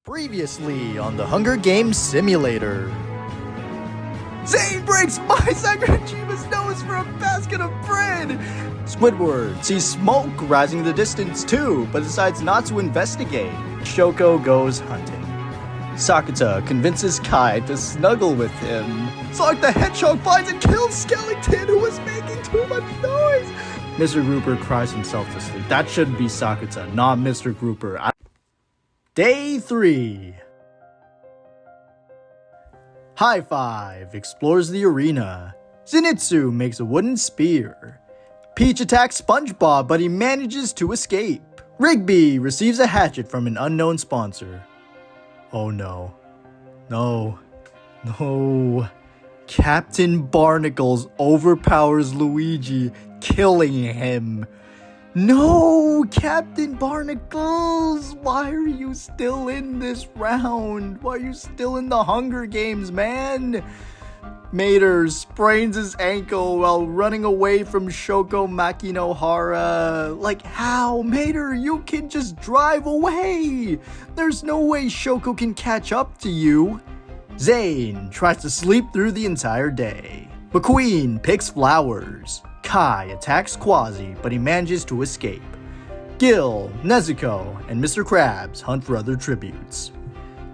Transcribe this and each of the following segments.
Previously on the Hunger Games Simulator. Zane breaks my Sakurajima's nose for a basket of bread! Squidward sees smoke rising in the distance too, but decides not to investigate. Shoko goes hunting. Sakuta convinces Kai to snuggle with him. Sonic the Hedgehog finds and kills Skeleton, who was making too much noise! Mr. Grouper cries himself to sleep. That should be Sakuta, not Mr. Grouper. Day 3. High Five explores the arena. Zenitsu makes a wooden spear. Peach attacks SpongeBob, but he manages to escape. Rigby receives a hatchet from an unknown sponsor. Oh no. No. Captain Barnacles overpowers Luigi, killing him. No, Captain Barnacles! Why are you still in this round? Why are you still in the Hunger Games, man? Mater sprains his ankle while running away from Shoko Makinohara. Like, how? Mater, you can just drive away! There's no way Shoko can catch up to you. Zane tries to sleep through the entire day. McQueen picks flowers. Kai attacks Quasi, but he manages to escape. Gil, Nezuko, and Mr. Krabs hunt for other tributes.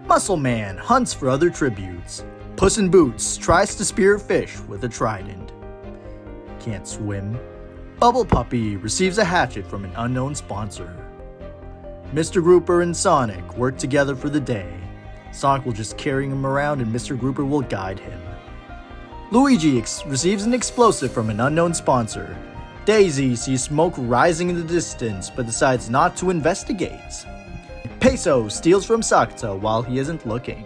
Muscle Man hunts for other tributes. Puss in Boots tries to spear a fish with a trident. Can't swim. Bubble Puppy receives a hatchet from an unknown sponsor. Mr. Grouper and Sonic work together for the day. Sonic will just carry him around and Mr. Grouper will guide him. Luigi receives an explosive from an unknown sponsor. Daisy sees smoke rising in the distance, but decides not to investigate. Peso steals from Sakuta while he isn't looking.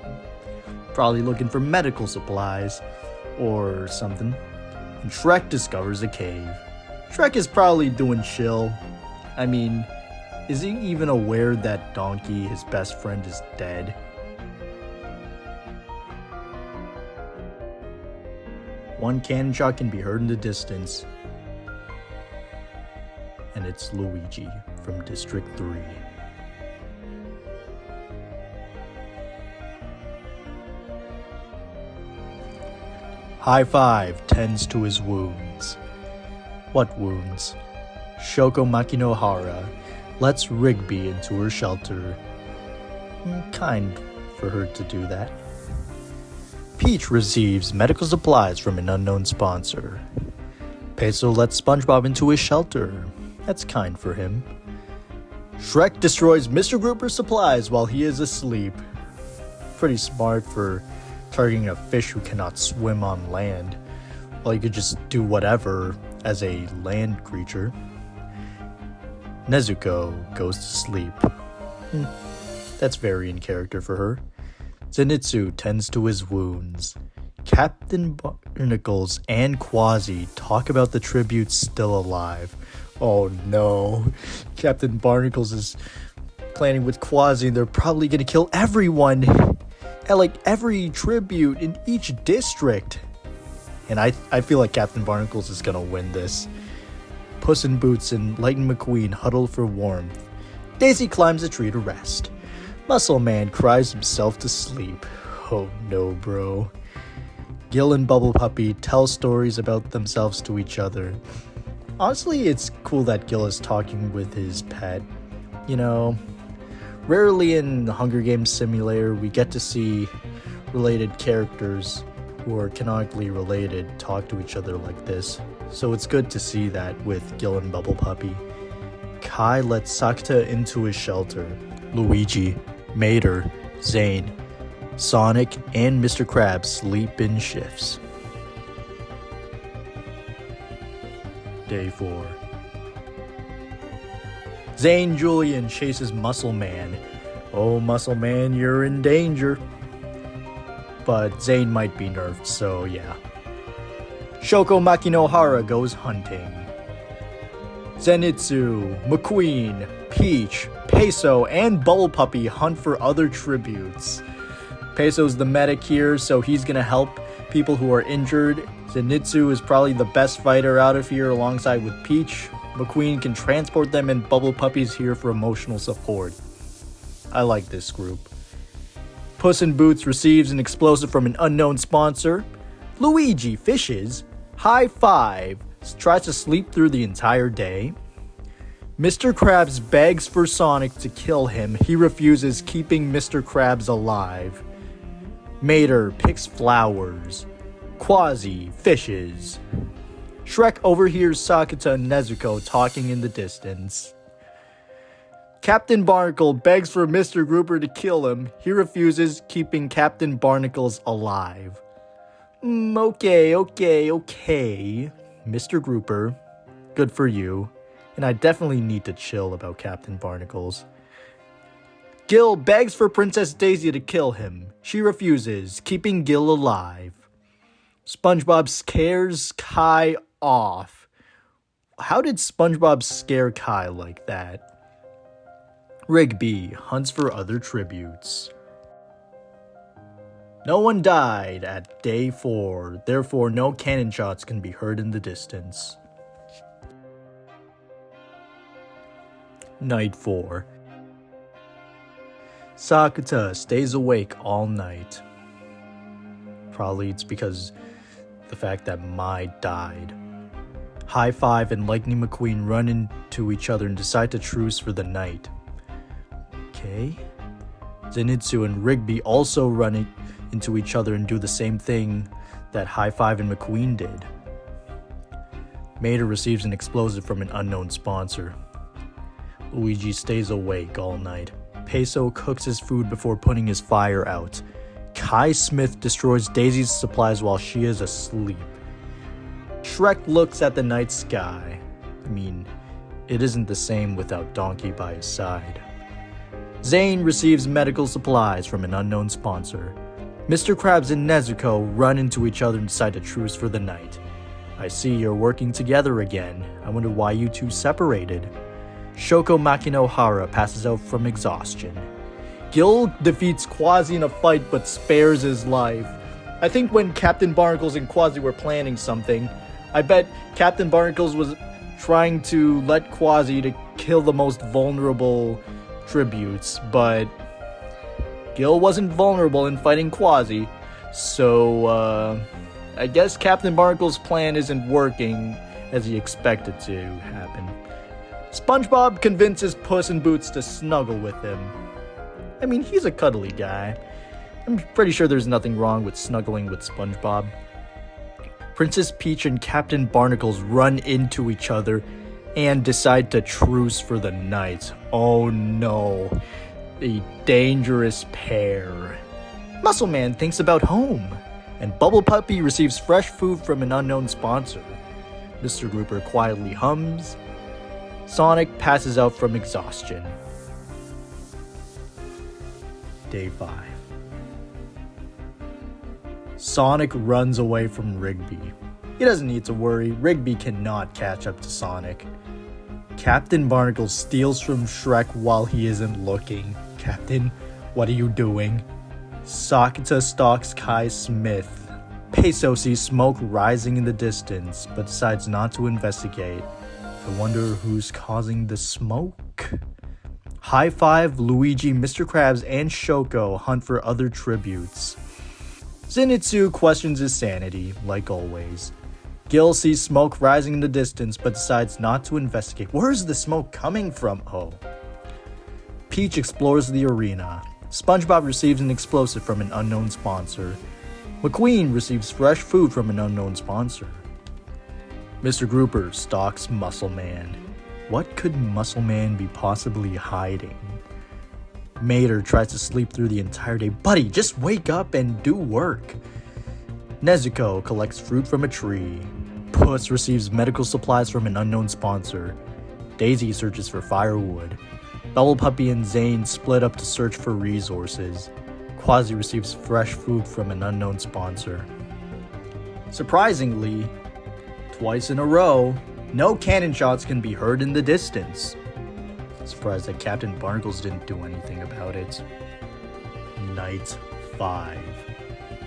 Probably looking for medical supplies, or something. And Shrek discovers a cave. Shrek is probably doing chill. I mean, is he even aware that Donkey, his best friend, is dead? One cannon shot can be heard in the distance. And it's Luigi from District 3. High Five tends to his wounds. What wounds? Shoko Makinohara lets Rigby into her shelter. Kind for her to do that. Peach receives medical supplies from an unknown sponsor. Peso lets SpongeBob into his shelter. That's kind for him. Shrek destroys Mr. Grouper's supplies while he is asleep. Pretty smart for targeting a fish who cannot swim on land. Well, you could just do whatever as a land creature. Nezuko goes to sleep. That's very in character for her. Zenitsu tends to his wounds. Captain Barnacles and Quasi talk about the tributes still alive. Oh no. Captain Barnacles is planning with Quasi and they're probably gonna kill everyone at like every tribute in each district. And I feel like Captain Barnacles is gonna win this. Puss in Boots and Lightning McQueen huddle for warmth. Daisy climbs a tree to rest. Muscle Man cries himself to sleep. Oh no, bro. Gil and Bubble Puppy tell stories about themselves to each other. Honestly, it's cool that Gil is talking with his pet. You know, rarely in the Hunger Games Simulator we get to see related characters who are canonically related talk to each other like this. So it's good to see that with Gil and Bubble Puppy. Kai lets Sakuta into his shelter. Luigi, Mater, Zane, Sonic, and Mr. Krabs sleep in shifts. Day 4. Zane Julian chases Muscle Man. Oh, Muscle Man, you're in danger. But Zane might be nerfed, so yeah. Shoko Makinohara goes hunting. Zenitsu, McQueen, Peach, Peso, and Bubble Puppy hunt for other tributes. Peso's the medic here, so he's gonna help people who are injured. Zenitsu is probably the best fighter out of here alongside with Peach. McQueen can transport them, and Bubble Puppy's here for emotional support. I like this group. Puss in Boots receives an explosive from an unknown sponsor. Luigi fishes. High Five tries to sleep through the entire day. Mr. Krabs begs for Sonic to kill him. He refuses, keeping Mr. Krabs alive. Mater picks flowers. Quasi fishes. Shrek overhears Sakata and Nezuko talking in the distance. Captain Barnacle begs for Mr. Grouper to kill him. He refuses, keeping Captain Barnacles alive. Okay. Mr. Grouper, good for you. And I definitely need to chill about Captain Barnacles. Gil begs for Princess Daisy to kill him. She refuses, keeping Gil alive. SpongeBob scares Kai off. How did SpongeBob scare Kai like that? Rigby hunts for other tributes. No one died at day 4, therefore no cannon shots can be heard in the distance. Night 4. Sakata stays awake all night. Probably it's because the fact that Mai died. High Five and Lightning McQueen run into each other and decide to truce for the night. Okay. Zenitsu and Rigby also run into each other and do the same thing that High Five and McQueen did. Mater receives an explosive from an unknown sponsor. Luigi stays awake all night. Peso cooks his food before putting his fire out. Kai Smith destroys Daisy's supplies while she is asleep. Shrek looks at the night sky. I mean, it isn't the same without Donkey by his side. Zane receives medical supplies from an unknown sponsor. Mr. Krabs and Nezuko run into each other and decide to truce for the night. I see you're working together again. I wonder why you two separated. Shoko Makinohara passes out from exhaustion. Gil defeats Quasi in a fight but spares his life. I think when Captain Barnacles and Quasi were planning something, I bet Captain Barnacles was trying to let Quasi to kill the most vulnerable tributes, but Gil wasn't vulnerable in fighting Quasi, so I guess Captain Barnacles' plan isn't working as he expected to happen. SpongeBob convinces Puss in Boots to snuggle with him. I mean, he's a cuddly guy. I'm pretty sure there's nothing wrong with snuggling with SpongeBob. Princess Peach and Captain Barnacles run into each other and decide to truce for the night. Oh no, a dangerous pair. Muscle Man thinks about home, and Bubble Puppy receives fresh food from an unknown sponsor. Mr. Grouper quietly hums. Sonic passes out from exhaustion. Day 5. Sonic runs away from Rigby. He doesn't need to worry, Rigby cannot catch up to Sonic. Captain Barnacle steals from Shrek while he isn't looking. Captain, what are you doing? Sakata stalks Kai Smith. Peso sees smoke rising in the distance, but decides not to investigate. I wonder who's causing the smoke? High Five, Luigi, Mr. Krabs, and Shoko hunt for other tributes. Zenitsu questions his sanity, like always. Gil sees smoke rising in the distance, but decides not to investigate. Where's the smoke coming from? Oh. Peach explores the arena. SpongeBob receives an explosive from an unknown sponsor. McQueen receives fresh food from an unknown sponsor. Mr. Grouper stalks Muscle Man. What could Muscle Man be possibly hiding? Mater tries to sleep through the entire day. Buddy, just wake up and do work. Nezuko collects fruit from a tree. Puss receives medical supplies from an unknown sponsor. Daisy searches for firewood. Bubble Puppy and Zane split up to search for resources. Quasi receives fresh food from an unknown sponsor. Surprisingly, twice in a row, no cannon shots can be heard in the distance. Surprised that Captain Barnacles didn't do anything about it. Night 5.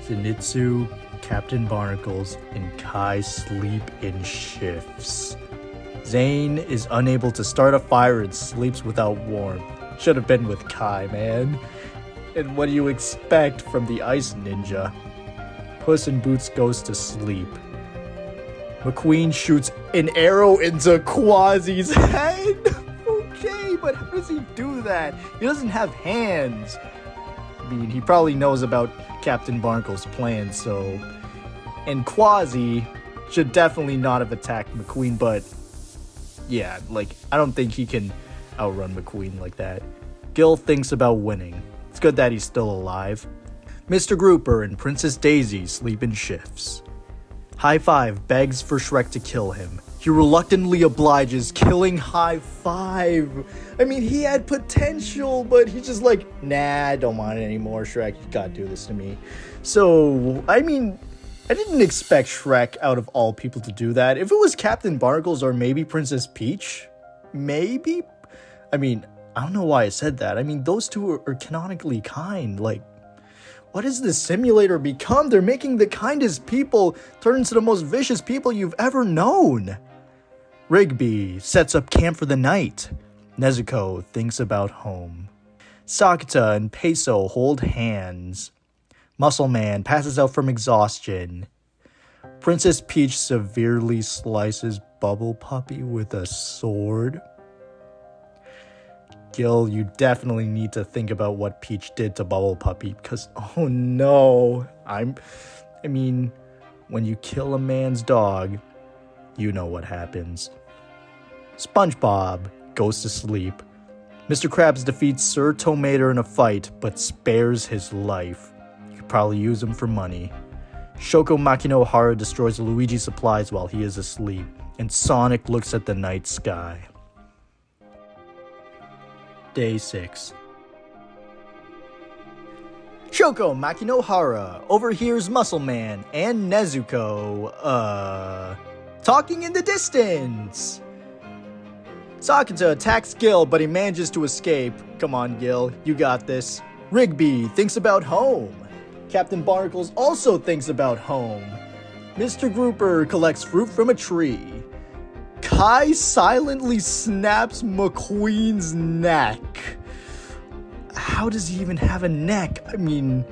Zenitsu, Captain Barnacles, and Kai sleep in shifts. Zane is unable to start a fire and sleeps without warmth. Should have been with Kai, man. And what do you expect from the Ice Ninja? Puss in Boots goes to sleep. McQueen shoots an arrow into Quasi's head. Okay, but how does he do that? He doesn't have hands. I mean, he probably knows about Captain Barnacle's plan, so... And Quasi should definitely not have attacked McQueen, but... Yeah, like, I don't think he can outrun McQueen like that. Gil thinks about winning. It's good that he's still alive. Mr. Grouper and Princess Daisy sleep in shifts. High Five begs for Shrek to kill him. He reluctantly obliges, killing High Five. I mean, he had potential, but he's just like, nah, I don't want it anymore, Shrek. You gotta do this to me. So, I mean, I didn't expect Shrek, out of all people, to do that. If it was Captain Barnacles or maybe Princess Peach, maybe? I mean, I don't know why I said that. I mean, those two are canonically kind. Like, what has this simulator become? They're making the kindest people turn into the most vicious people you've ever known. Rigby sets up camp for the night. Nezuko thinks about home. Sakata and Peso hold hands. Muscle Man passes out from exhaustion. Princess Peach severely slices Bubble Puppy with a sword. Gil, you definitely need to think about what Peach did to Bubble Puppy, because, oh no, I mean, when you kill a man's dog, you know what happens. SpongeBob goes to sleep. Mr. Krabs defeats Sir Tomater in a fight, but spares his life. You could probably use him for money. Shoko Makinohara destroys Luigi supplies while he is asleep, and Sonic looks at the night sky. Day 6. Shoko Makinohara overhears Muscle Man and Nezuko, talking in the distance. Sakata attacks Gil, but he manages to escape. Come on, Gil, you got this. Rigby thinks about home. Captain Barnacles also thinks about home. Mr. Grouper collects fruit from a tree. Kai silently snaps McQueen's neck. How does he even have a neck? I mean,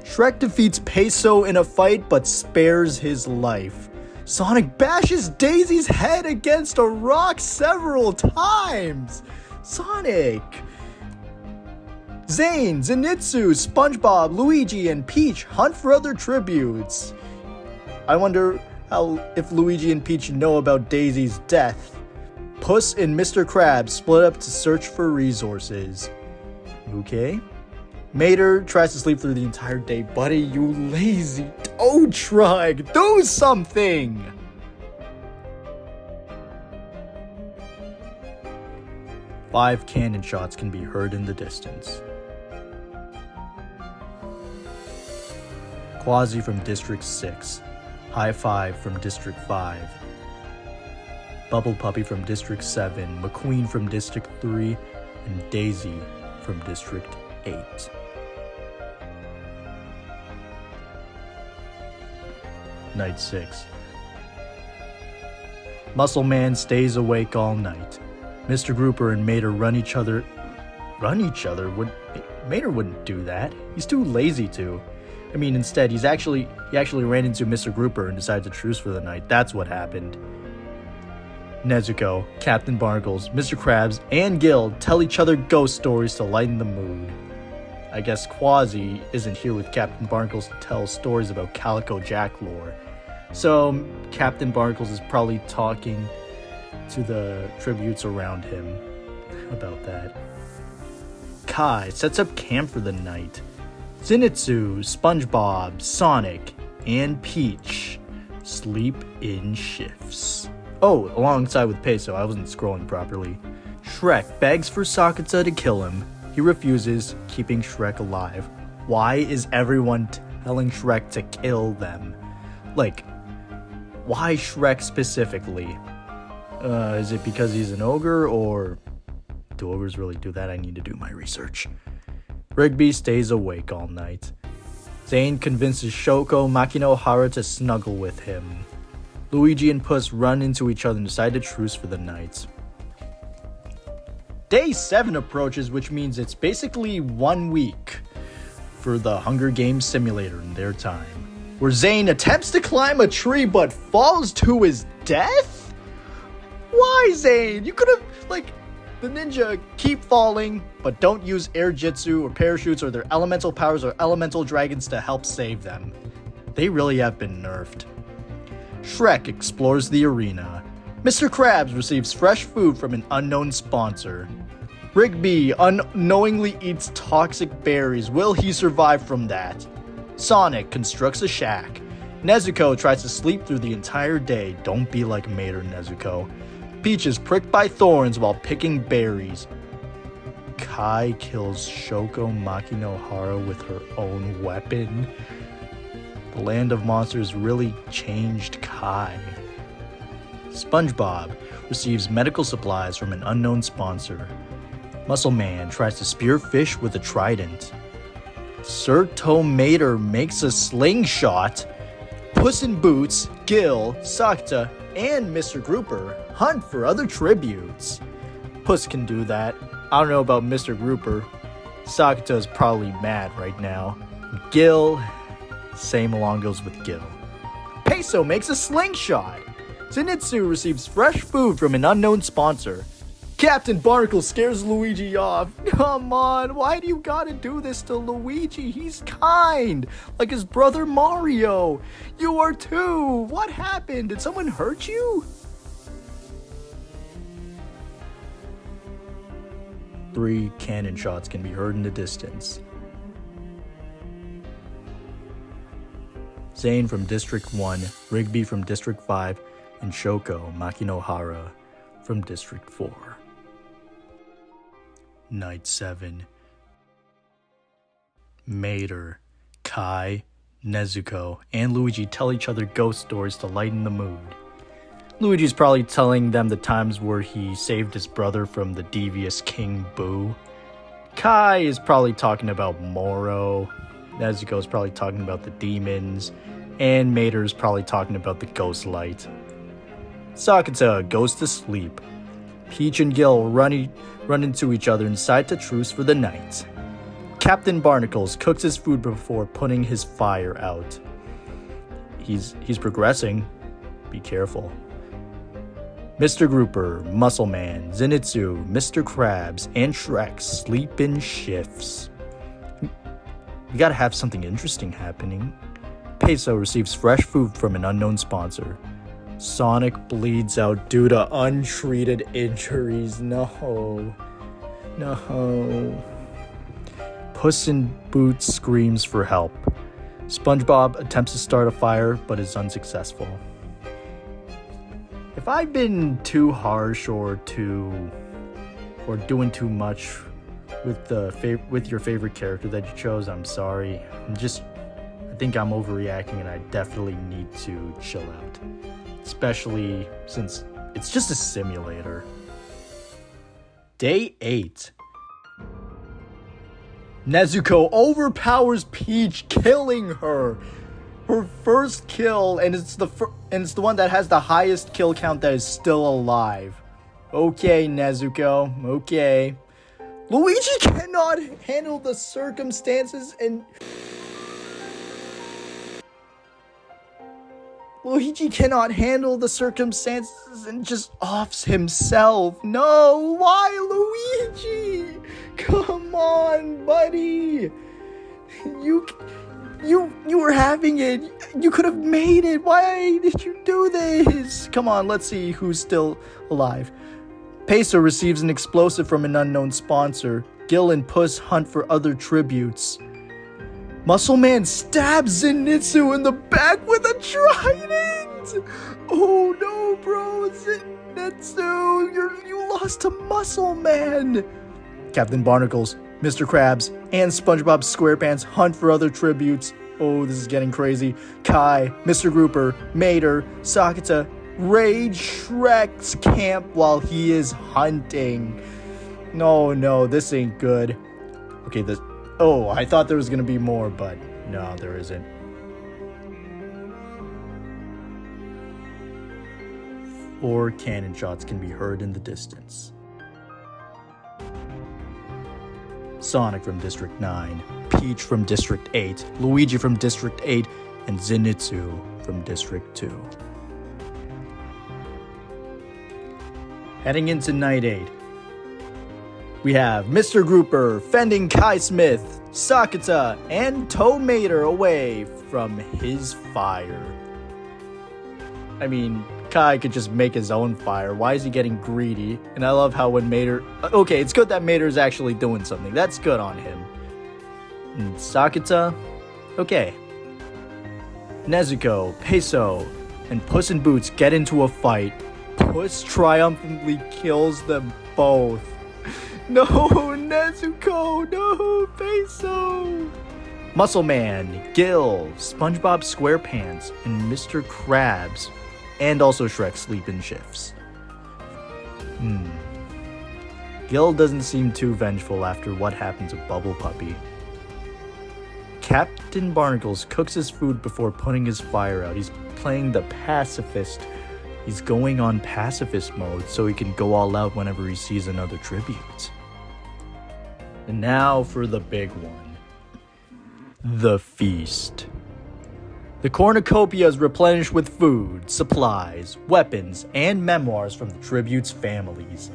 Shrek defeats Peso in a fight but spares his life. Sonic bashes Daisy's head against a rock several times. Sonic. Zane, Zenitsu, SpongeBob, Luigi, and Peach hunt for other tributes. I wonder if Luigi and Peach know about Daisy's death. Puss and Mr. Krabs split up to search for resources. Okay. Mater tries to sleep through the entire day. Buddy, you lazy toad truck. Do something! Five cannon shots can be heard in the distance. Quasi from District 6. High Five from District 5. Bubble Puppy from District 7. McQueen from District 3. And Daisy from District 8. Night 6. Muscle Man stays awake all night. Mr. Grouper and Mater run each other? Mater wouldn't do that. He's too lazy to. I mean, instead, he actually ran into Mr. Grouper and decided to truce for the night. That's what happened. Nezuko, Captain Barnacles, Mr. Krabs, and Gil tell each other ghost stories to lighten the mood. I guess Quasi isn't here with Captain Barnacles to tell stories about Calico Jack lore. So, Captain Barnacles is probably talking to the tributes around him about that. Kai sets up camp for the night. Zenitsu, SpongeBob, Sonic, and Peach sleep in shifts. Oh, alongside with Peso, I wasn't scrolling properly. Shrek begs for Sakata to kill him. He refuses, keeping Shrek alive. Why is everyone telling Shrek to kill them? Like, why Shrek specifically? Is it because he's an ogre, or do ogres really do that? I need to do my research. Rigby stays awake all night. Zane convinces Shoko Makinohara to snuggle with him. Luigi and Puss run into each other and decide to truce for the night. Day 7 approaches, which means it's basically 1 week. for the Hunger Games simulator in their time, where Zane attempts to climb a tree but falls to his death? Why, Zane? You could have, the ninja keep falling, but don't use air jitsu or parachutes or their elemental powers or elemental dragons to help save them. They really have been nerfed. Shrek explores the arena. Mr. Krabs receives fresh food from an unknown sponsor. Rigby unknowingly eats toxic berries. Will he survive from that? Sonic constructs a shack. Nezuko tries to sleep through the entire day. Don't be like Mater, Nezuko. Peach is pricked by thorns while picking berries. Kai kills Shoko Makinohara with her own weapon. The Land of Monsters really changed Kai. SpongeBob receives medical supplies from an unknown sponsor. Muscle Man tries to spear fish with a trident. Sir Tomater makes a slingshot. Puss in Boots, Gil, Sakta, and Mr. Grouper hunt for other tributes. Puss can do that. I don't know about Mr. Grouper. Sakta is probably mad right now. Gil, same along goes with Gil. Peso makes a slingshot. Zenitsu receives fresh food from an unknown sponsor. Captain Barnacle scares Luigi off. Come on, why do you gotta do this to Luigi? He's kind, like his brother Mario. You are too. What happened? Did someone hurt you? 3 cannon shots can be heard in the distance. Zane from District 1, Rigby from District 5, and Shoko Makinohara from District 4. Night 7. Mater, Kai, Nezuko, and Luigi tell each other ghost stories to lighten the mood. Luigi's probably telling them the times where he saved his brother from the devious King Boo. Kai is probably talking about Moro. Nezuko's probably talking about the demons. And Mater's probably talking about the ghost light. Sakata goes to sleep. Peach and Gil run into each other inside to truce for the night. Captain Barnacles cooks his food before putting his fire out. He's progressing. Be careful. Mr. Grouper, Muscle Man, Zenitsu, Mr. Krabs, and Shrek sleep in shifts. We gotta have something interesting happening. Peso receives fresh food from an unknown sponsor. Sonic bleeds out due to untreated injuries. No. Puss in Boots screams for help. SpongeBob attempts to start a fire but is unsuccessful. If I've been too harsh or doing too much with your favorite character that you chose, I'm sorry. I think I'm overreacting and I definitely need to chill out. Especially since it's just a simulator. Day 8. Nezuko overpowers Peach, killing her. Her first kill, and it's the one that has the highest kill count that is still alive. Okay, Nezuko. Okay. Luigi cannot handle the circumstances and... Luigi cannot handle the circumstances and just offs himself. No, why Luigi? Come on, buddy. You were having it. You could have made it. Why did you do this? Come on, let's see who's still alive. Peso receives an explosive from an unknown sponsor. Gil and Puss hunt for other tributes. Muscle Man stabs Zenitsu in the back with a trident! Oh no, bro, Zenitsu, you lost to Muscle Man! Captain Barnacles, Mr. Krabs, and SpongeBob SquarePants hunt for other tributes. Oh, this is getting crazy. Kai, Mr. Grouper, Mater, Sakata, raid Shrek's camp while he is hunting. No, this ain't good. Okay, oh, I thought there was gonna be more, but no, there isn't. Four cannon shots can be heard in the distance. Sonic from District 9, Peach from District 8, Luigi from District 8, and Zenitsu from District 2. Heading into Night 8, we have Mr. Grouper fending Kai Smith, Sakata, and Tow Mater away from his fire. I mean, Kai could just make his own fire. Why is he getting greedy? And I love how when Mater... Okay, it's good that Mater's actually doing something. That's good on him. And Sakata? Okay. Nezuko, Peso, and Puss in Boots get into a fight. Puss triumphantly kills them both. No, Nezuko! No, Peso! Muscle Man, Gil, SpongeBob SquarePants, and Mr. Krabs, and also Shrek sleep in shifts. Gil doesn't seem too vengeful after what happened to Bubble Puppy. Captain Barnacles cooks his food before putting his fire out. He's playing the pacifist. He's going on pacifist mode so he can go all out whenever he sees another tribute. And now for the big one. The feast. The cornucopia is replenished with food, supplies, weapons, and memoirs from the tributes' families.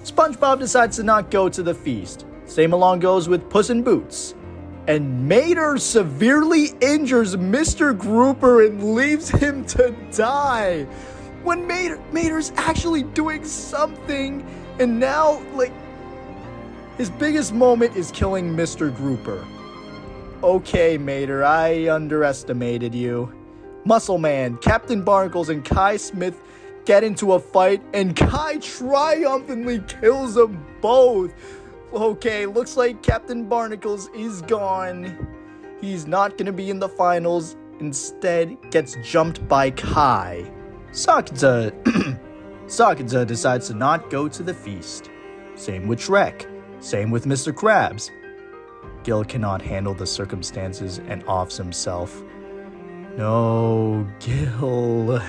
SpongeBob decides to not go to the feast. Same along goes with Puss in Boots. And Mater severely injures Mr. Grouper and leaves him to die. When Mater's actually doing something, and now, his biggest moment is killing Mr. Grouper. Okay, Mater, I underestimated you. Muscle Man, Captain Barnacles, and Kai Smith get into a fight, and Kai triumphantly kills them both. Okay, looks like Captain Barnacles is gone. He's not gonna be in the finals. Instead, gets jumped by Kai. Sakata decides to not go to the feast. Same with Shrek. Same with Mr. Krabs. Gil cannot handle the circumstances and offs himself. No, Gil.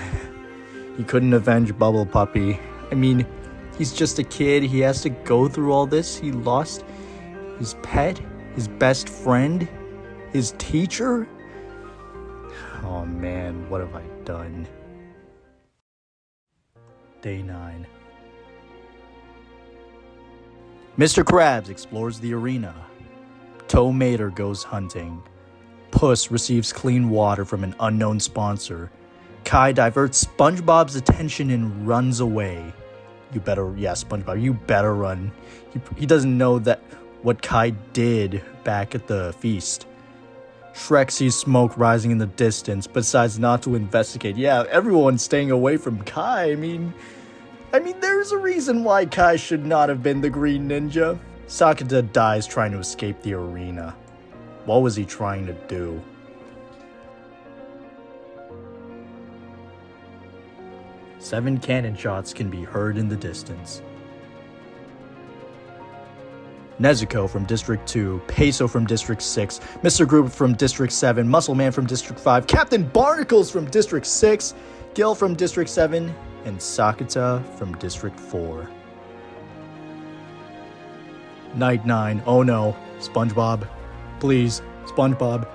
He couldn't avenge Bubble Puppy. I mean, he's just a kid. He has to go through all this. He lost his pet, his best friend, his teacher. Oh man, what have I done? Day 9. Mr. Krabs explores the arena. Tow Mater goes hunting. Puss receives clean water from an unknown sponsor. Kai diverts SpongeBob's attention and runs away. SpongeBob, you better run. He doesn't know that what Kai did back at the feast. Shrek sees smoke rising in the distance, but decides not to investigate. Yeah, everyone's staying away from Kai. I mean, there's a reason why Kai should not have been the Green Ninja. Sakata dies trying to escape the arena. What was he trying to do? Seven cannon shots can be heard in the distance. Nezuko from District 2, Peso from District 6, Mr. Grouper from District 7, Muscle Man from District 5, Captain Barnacles from District 6, Gil from District 7, and Sakata from District 4. Night 9. Oh no. SpongeBob. Please. SpongeBob.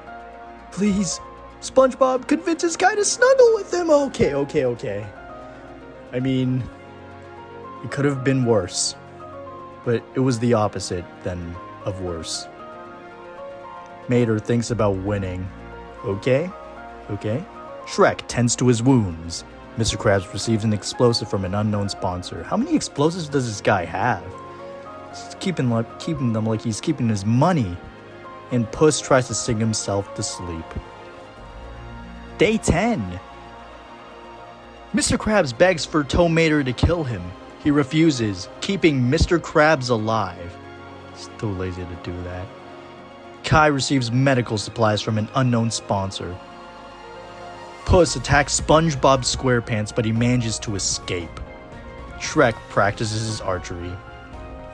Please. SpongeBob convinces Kai to snuggle with him. Okay. I mean, it could have been worse. But it was the opposite then of worse. Mater thinks about winning. Okay. Shrek tends to his wounds. Mr. Krabs receives an explosive from an unknown sponsor. How many explosives does this guy have? He's keeping them like he's keeping his money. And Puss tries to sing himself to sleep. Day 10. Mr. Krabs begs for Tow Mater to kill him. He refuses, keeping Mr. Krabs alive. He's too lazy to do that. Kai receives medical supplies from an unknown sponsor. Puss attacks SpongeBob SquarePants, but he manages to escape. Shrek practices his archery.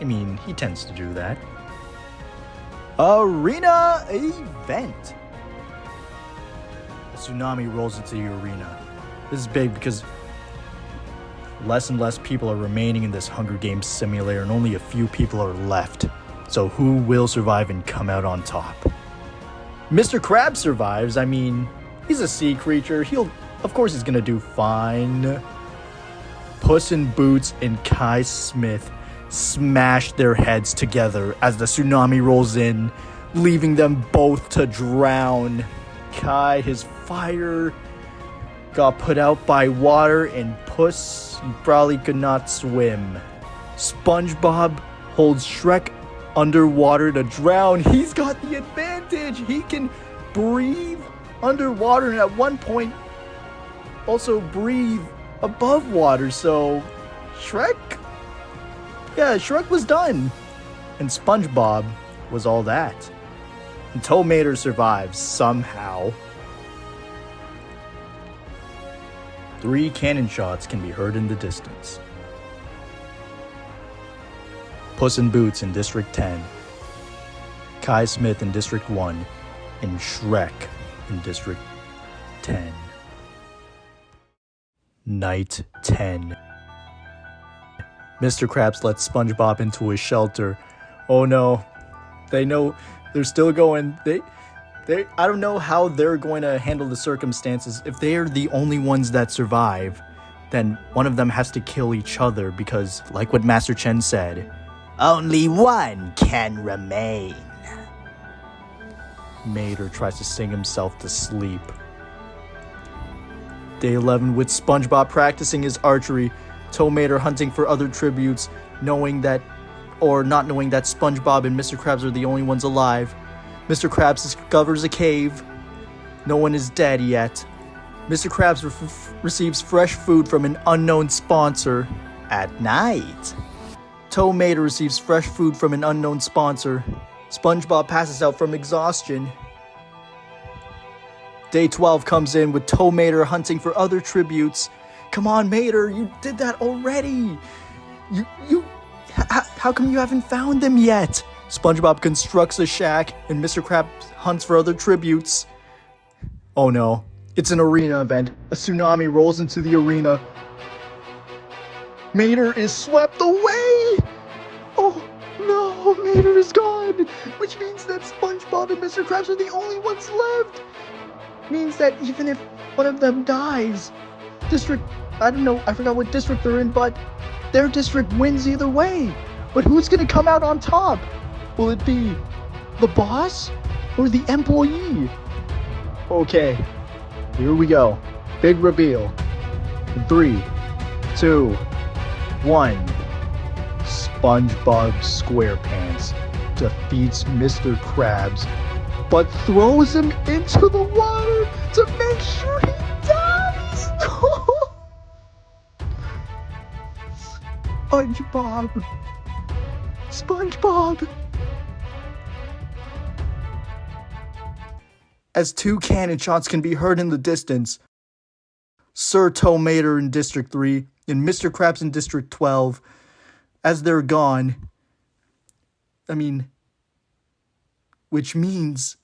I mean, he tends to do that. Arena event. A tsunami rolls into the arena. This is big because less and less people are remaining in this Hunger Games simulator and only a few people are left. So who will survive and come out on top? Mr. Krabs survives. I mean, he's a sea creature. Of course he's gonna do fine. Puss in Boots and Kai Smith smash their heads together as the tsunami rolls in, leaving them both to drown. Kai, his fire got put out by water, and Puss, he probably could not swim. SpongeBob holds Shrek underwater to drown. He's got the advantage. He can breathe underwater and at one point also breathe above water. So Shrek was done. And SpongeBob was all that. And Tow Mater survives somehow. 3 cannon shots can be heard in the distance. Puss in Boots in District 10, Kai Smith in District 1, and Shrek in District 10. Night 10. Mr. Krabs lets SpongeBob into his shelter. Oh no, they know they're still going. I don't know how they're going to handle the circumstances. If they are the only ones that survive, then one of them has to kill each other because, like what Master Chen said, only one can remain. Mater tries to sing himself to sleep. Day 11 with SpongeBob practicing his archery, Tow Mater hunting for other tributes, not knowing that SpongeBob and Mr. Krabs are the only ones alive. Mr. Krabs discovers a cave. No one is dead yet. Mr. Krabs receives fresh food from an unknown sponsor at night. Tow Mater receives fresh food from an unknown sponsor. SpongeBob passes out from exhaustion. Day 12 comes in with Tow Mater hunting for other tributes. Come on, Mater, you did that already. How come you haven't found them yet? SpongeBob constructs a shack and Mr. Krabs hunts for other tributes. Oh no, it's an arena event. A tsunami rolls into the arena. Mater is swept away! Oh no, Mater is gone! Which means that SpongeBob and Mr. Krabs are the only ones left! Means that even if one of them dies, I forgot what district they're in, but their district wins either way. But who's gonna come out on top? Will it be the boss or the employee? Okay, here we go. Big reveal. 3, 2, 1. SpongeBob SquarePants defeats Mr. Krabs, but throws him into the water to make sure he dies. SpongeBob. As 2 cannon shots can be heard in the distance, Sir Tow Mater in District 3 and Mr. Krabs in District 12, as they're gone, which means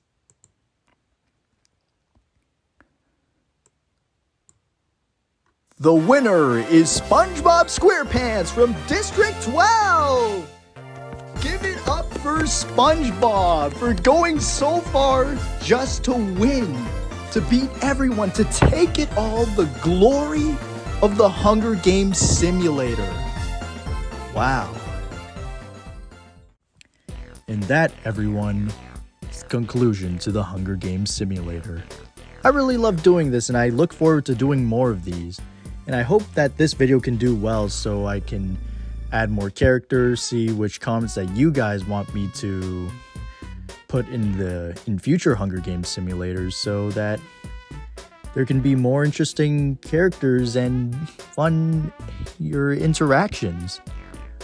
the winner is SpongeBob SquarePants from District 12! Give it up for SpongeBob for going so far just to win, to beat everyone, to take it all, the glory of the Hunger Games simulator. Wow. And that, everyone, is the conclusion to the Hunger Games simulator. I really love doing this and I look forward to doing more of these. And I hope that this video can do well so I can add more characters, see which comments that you guys want me to put in future Hunger Games simulators so that there can be more interesting characters and fun interactions.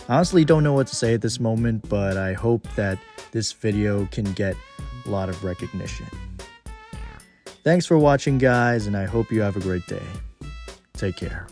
I honestly don't know what to say at this moment, but I hope that this video can get a lot of recognition. Thanks for watching, guys, and I hope you have a great day. Take care.